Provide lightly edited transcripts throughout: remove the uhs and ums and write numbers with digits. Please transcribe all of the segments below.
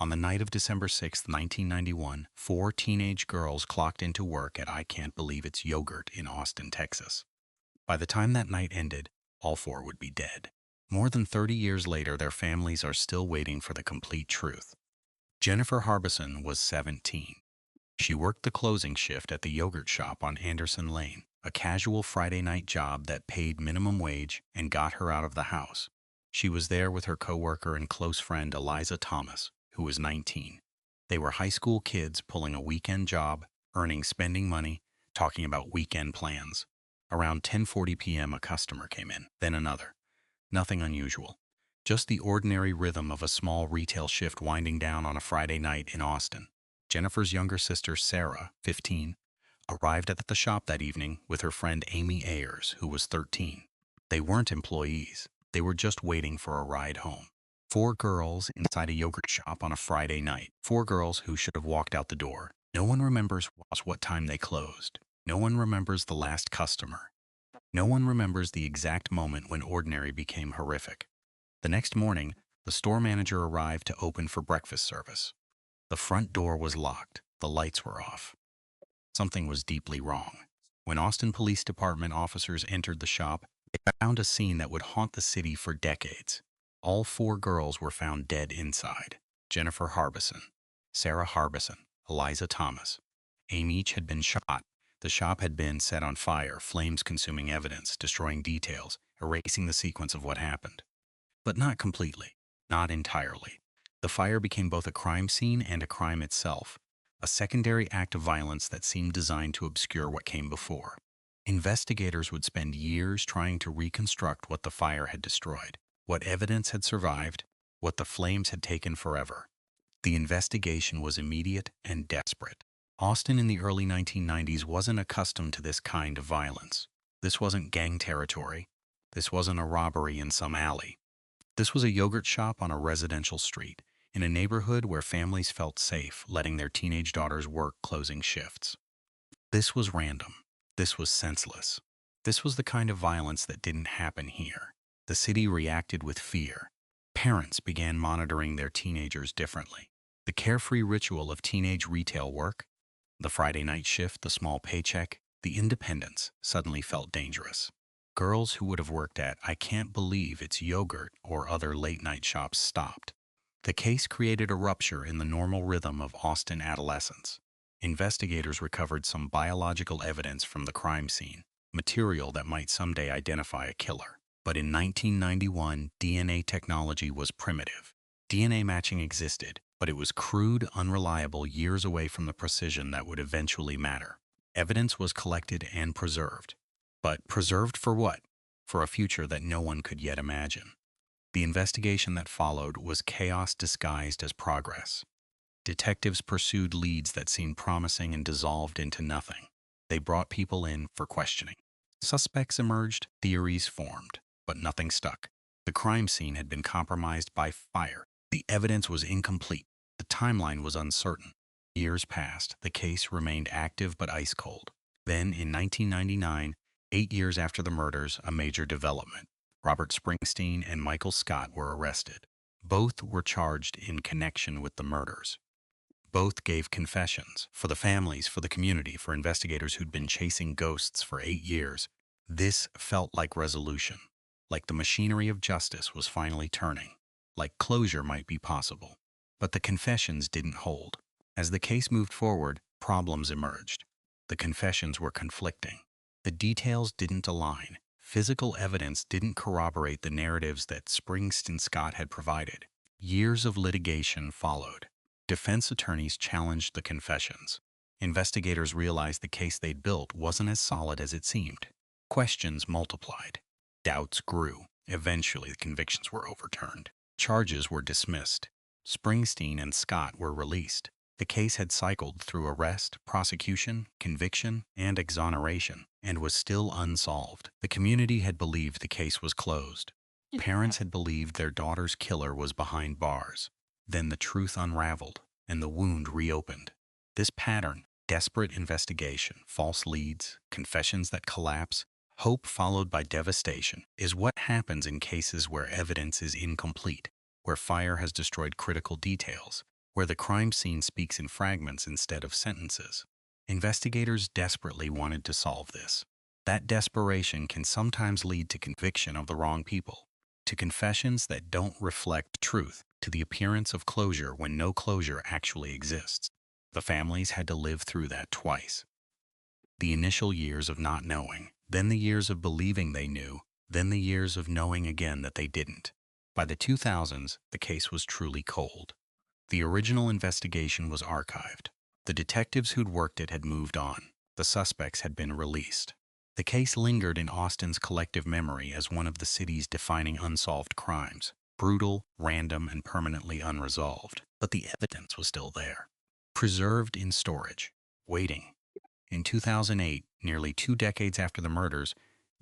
On the night of December 6, 1991, four teenage girls clocked into work at I Can't Believe It's Yogurt in Austin, Texas. By the time that night ended, all four would be dead. More than 30 years later, their families are still waiting for the complete truth. Jennifer Harbison was 17. She worked the closing shift at the yogurt shop on Anderson Lane, a casual Friday night job that paid minimum wage and got her out of the house. She was there with her coworker and close friend Eliza Thomas, who was 19. They were high school kids pulling a weekend job, earning spending money, talking about weekend plans. Around 10:40 p.m. a customer came in, then another. Nothing unusual. Just the ordinary rhythm of a small retail shift winding down on a Friday night in Austin. Jennifer's younger sister, Sarah, 15, arrived at the shop that evening with her friend Amy Ayers, who was 13. They weren't employees. They were just waiting for a ride home. Four girls inside a yogurt shop on a Friday night. Four girls who should have walked out the door. No one remembers what time they closed. No one remembers the last customer. No one remembers the exact moment when ordinary became horrific. The next morning, the store manager arrived to open for breakfast service. The front door was locked. The lights were off. Something was deeply wrong. When Austin Police Department officers entered the shop, they found a scene that would haunt the city for decades. All four girls were found dead inside. Jennifer Harbison, Sarah Harbison, Eliza Thomas. Amy each had been shot. The shop had been set on fire, flames consuming evidence, destroying details, erasing the sequence of what happened. But not completely, not entirely. The fire became both a crime scene and a crime itself, a secondary act of violence that seemed designed to obscure what came before. Investigators would spend years trying to reconstruct what the fire had destroyed, what evidence had survived, what the flames had taken forever. The investigation was immediate and desperate. Austin in the early 1990s wasn't accustomed to this kind of violence. This wasn't gang territory. This wasn't a robbery in some alley. This was a yogurt shop on a residential street, in a neighborhood where families felt safe letting their teenage daughters work closing shifts. This was random. This was senseless. This was the kind of violence that didn't happen here. The city reacted with fear. Parents began monitoring their teenagers differently. The carefree ritual of teenage retail work, the Friday night shift, the small paycheck, the independence suddenly felt dangerous. Girls who would have worked at I Can't Believe It's Yogurt or other late-night shops stopped. The case created a rupture in the normal rhythm of Austin adolescence. Investigators recovered some biological evidence from the crime scene, material that might someday identify a killer. But in 1991, DNA technology was primitive. DNA matching existed, but it was crude, unreliable, years away from the precision that would eventually matter. Evidence was collected and preserved. But preserved for what? For a future that no one could yet imagine. The investigation that followed was chaos disguised as progress. Detectives pursued leads that seemed promising and dissolved into nothing. They brought people in for questioning. Suspects emerged, theories formed, but nothing stuck. The crime scene had been compromised by fire. The evidence was incomplete. The timeline was uncertain. Years passed. The case remained active but ice cold. Then, in 1999, 8 years after the murders, a major development. Robert Springsteen and Michael Scott were arrested. Both were charged in connection with the murders. Both gave confessions. For the families, for the community, for investigators who'd been chasing ghosts for 8 years, this felt like resolution. Like the machinery of justice was finally turning. Like closure might be possible. But the confessions didn't hold. As the case moved forward, problems emerged. The confessions were conflicting. The details didn't align. Physical evidence didn't corroborate the narratives that Springsteen Scott had provided. Years of litigation followed. Defense attorneys challenged the confessions. Investigators realized the case they'd built wasn't as solid as it seemed. Questions multiplied. Doubts grew. Eventually, the convictions were overturned. Charges were dismissed. Springsteen and Scott were released. The case had cycled through arrest, prosecution, conviction, and exoneration, and was still unsolved. The community had believed the case was closed. Parents had believed their daughter's killer was behind bars. Then the truth unraveled, and the wound reopened. This pattern, desperate investigation, false leads, confessions that collapse, hope followed by devastation, is what happens in cases where evidence is incomplete, where fire has destroyed critical details, where the crime scene speaks in fragments instead of sentences. Investigators desperately wanted to solve this. That desperation can sometimes lead to conviction of the wrong people, to confessions that don't reflect truth, to the appearance of closure when no closure actually exists. The families had to live through that twice. The initial years of not knowing, then the years of believing they knew, then the years of knowing again that they didn't. By the 2000s, the case was truly cold. The original investigation was archived. The detectives who'd worked it had moved on. The suspects had been released. The case lingered in Austin's collective memory as one of the city's defining unsolved crimes, brutal, random, and permanently unresolved. But the evidence was still there, preserved in storage, waiting. In 2008, nearly 2 decades after the murders,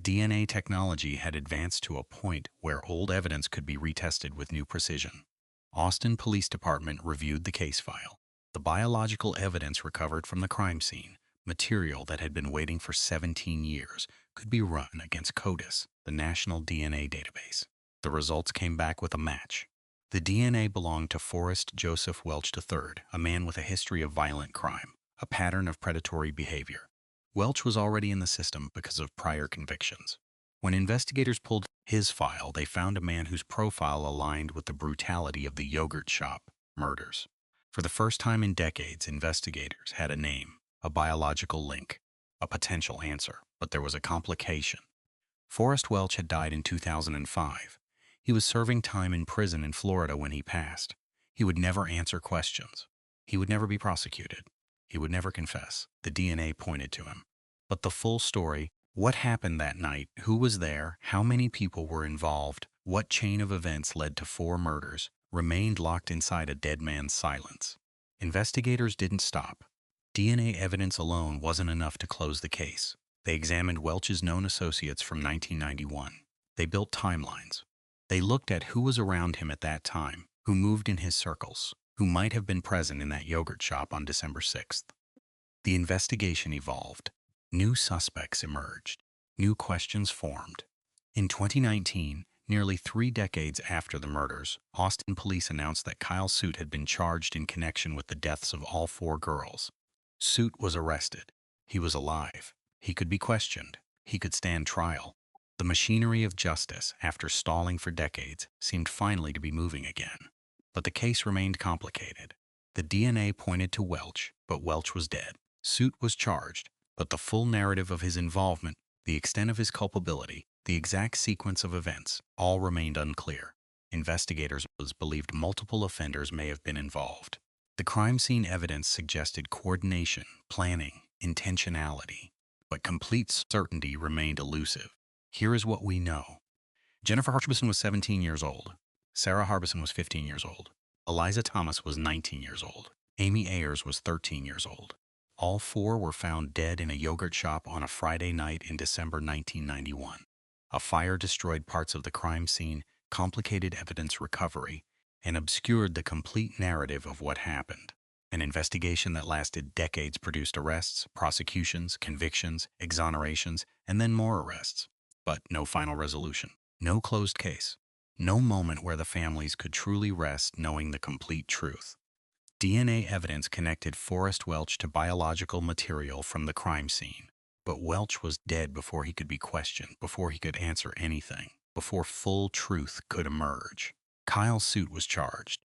DNA technology had advanced to a point where old evidence could be retested with new precision. Austin Police Department reviewed the case file. The biological evidence recovered from the crime scene, material that had been waiting for 17 years, could be run against CODIS, the National DNA Database. The results came back with a match. The DNA belonged to Forrest Joseph Welch III, a man with a history of violent crime, a pattern of predatory behavior. Welch was already in the system because of prior convictions. When investigators pulled his file, they found a man whose profile aligned with the brutality of the yogurt shop murders. For the first time in decades, investigators had a name, a biological link, a potential answer. But there was a complication. Forrest Welch had died in 2005. He was serving time in prison in Florida when he passed. He would never answer questions. He would never be prosecuted. He would never confess. The DNA pointed to him. But the full story, what happened that night, who was there, how many people were involved, what chain of events led to 4 murders, remained locked inside a dead man's silence. Investigators didn't stop. DNA evidence alone wasn't enough to close the case. They examined Welch's known associates from 1991. They built timelines. They looked at who was around him at that time, who moved in his circles, who might have been present in that yogurt shop on December 6th. The investigation evolved. New suspects emerged. New questions formed. In 2019, nearly 3 decades after the murders, Austin police announced that Kyle Soot had been charged in connection with the deaths of all 4 girls. Soot was arrested. He was alive. He could be questioned. He could stand trial. The machinery of justice, after stalling for decades, seemed finally to be moving again. But the case remained complicated. The DNA pointed to Welch, but Welch was dead. Soot was charged, but the full narrative of his involvement, the extent of his culpability, the exact sequence of events, all remained unclear. Investigators believed multiple offenders may have been involved. The crime scene evidence suggested coordination, planning, intentionality, but complete certainty remained elusive. Here is what we know. Jennifer Harbison was 17 years old. Sarah Harbison was 15 years old. Eliza Thomas was 19 years old. Amy Ayers was 13 years old. All 4 were found dead in a yogurt shop on a Friday night in December 1991. A fire destroyed parts of the crime scene, complicated evidence recovery, and obscured the complete narrative of what happened. An investigation that lasted decades produced arrests, prosecutions, convictions, exonerations, and then more arrests. But no final resolution. No closed case. No moment where the families could truly rest knowing the complete truth. DNA evidence connected Forrest Welch to biological material from the crime scene. But Welch was dead before he could be questioned, before he could answer anything, before full truth could emerge. Kyle Soot was charged.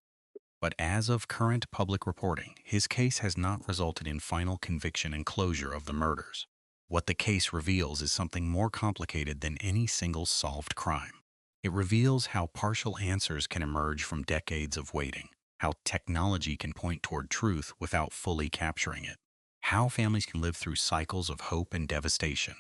But as of current public reporting, his case has not resulted in final conviction and closure of the murders. What the case reveals is something more complicated than any single solved crime. It reveals how partial answers can emerge from decades of waiting, how technology can point toward truth without fully capturing it, how families can live through cycles of hope and devastation,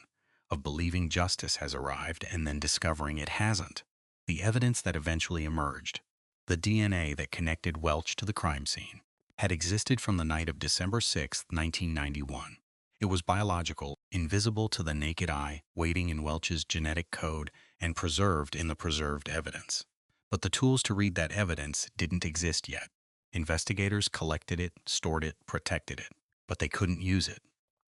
of believing justice has arrived and then discovering it hasn't. The evidence that eventually emerged, the DNA that connected Welch to the crime scene, had existed from the night of December 6, 1991. It was biological, invisible to the naked eye, waiting in Welch's genetic code, and preserved in the preserved evidence. But the tools to read that evidence didn't exist yet. Investigators collected it, stored it, protected it, but they couldn't use it.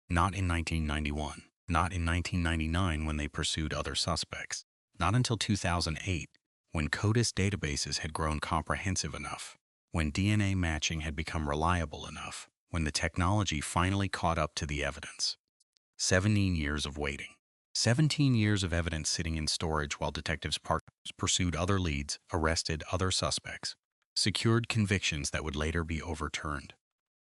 Not in 1991, not in 1999 when they pursued other suspects, not until 2008, when CODIS databases had grown comprehensive enough. When DNA matching had become reliable enough, when the technology finally caught up to the evidence. 17 years of waiting. 17 years of evidence sitting in storage while detectives pursued other leads, arrested other suspects, secured convictions that would later be overturned.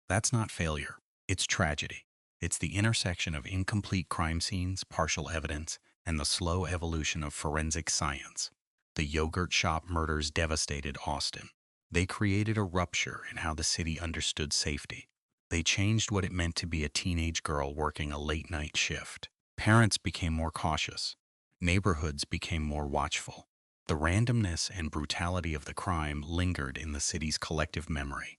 That's not failure. It's tragedy. It's the intersection of incomplete crime scenes, partial evidence, and the slow evolution of forensic science. The yogurt shop murders devastated Austin. They created a rupture in how the city understood safety. They changed what it meant to be a teenage girl working a late-night shift. Parents became more cautious. Neighborhoods became more watchful. The randomness and brutality of the crime lingered in the city's collective memory.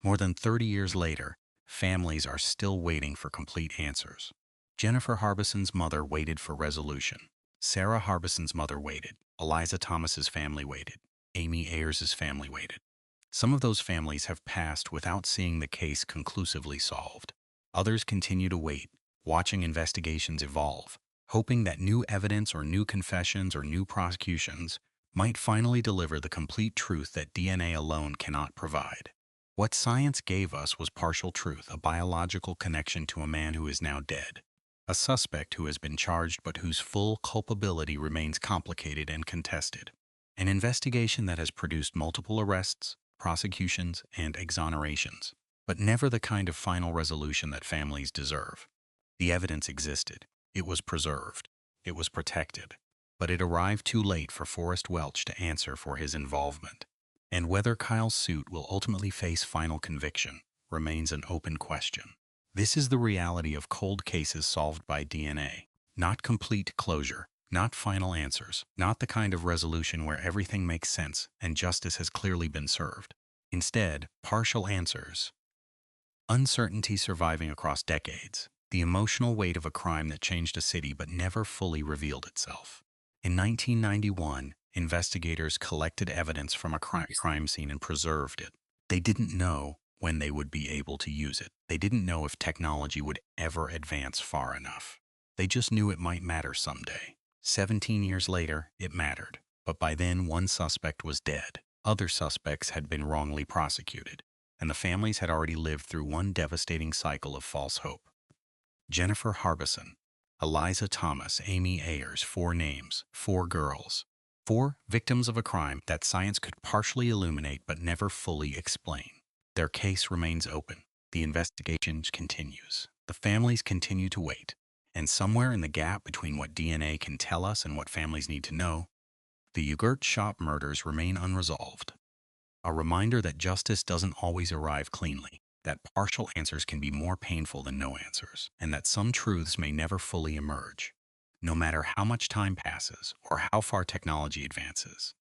More than 30 years later, families are still waiting for complete answers. Jennifer Harbison's mother waited for resolution. Sarah Harbison's mother waited. Eliza Thomas's family waited. Amy Ayers's family waited. Some of those families have passed without seeing the case conclusively solved. Others continue to wait, watching investigations evolve, hoping that new evidence or new confessions or new prosecutions might finally deliver the complete truth that DNA alone cannot provide. What science gave us was partial truth, a biological connection to a man who is now dead, a suspect who has been charged but whose full culpability remains complicated and contested, an investigation that has produced multiple arrests, prosecutions, and exonerations, but never the kind of final resolution that families deserve. The evidence existed. It was preserved. It was protected. But it arrived too late for Forrest Welch to answer for his involvement. And whether Kyle's suit will ultimately face final conviction remains an open question. This is the reality of cold cases solved by DNA. Not complete closure, not final answers, not the kind of resolution where everything makes sense and justice has clearly been served. Instead, partial answers. Uncertainty surviving across decades. The emotional weight of a crime that changed a city but never fully revealed itself. In 1991, investigators collected evidence from a crime scene and preserved it. They didn't know when they would be able to use it. They didn't know if technology would ever advance far enough. They just knew it might matter someday. 17 years later, it mattered. But by then, one suspect was dead. Other suspects had been wrongly prosecuted, and the families had already lived through one devastating cycle of false hope. Jennifer Harbison, Eliza Thomas, Amy Ayers, 4 names, 4 girls. 4 victims of a crime that science could partially illuminate but never fully explain. Their case remains open. The investigation continues. The families continue to wait. And somewhere in the gap between what DNA can tell us and what families need to know, the yogurt shop murders remain unresolved. A reminder that justice doesn't always arrive cleanly, that partial answers can be more painful than no answers, and that some truths may never fully emerge. No matter how much time passes or how far technology advances,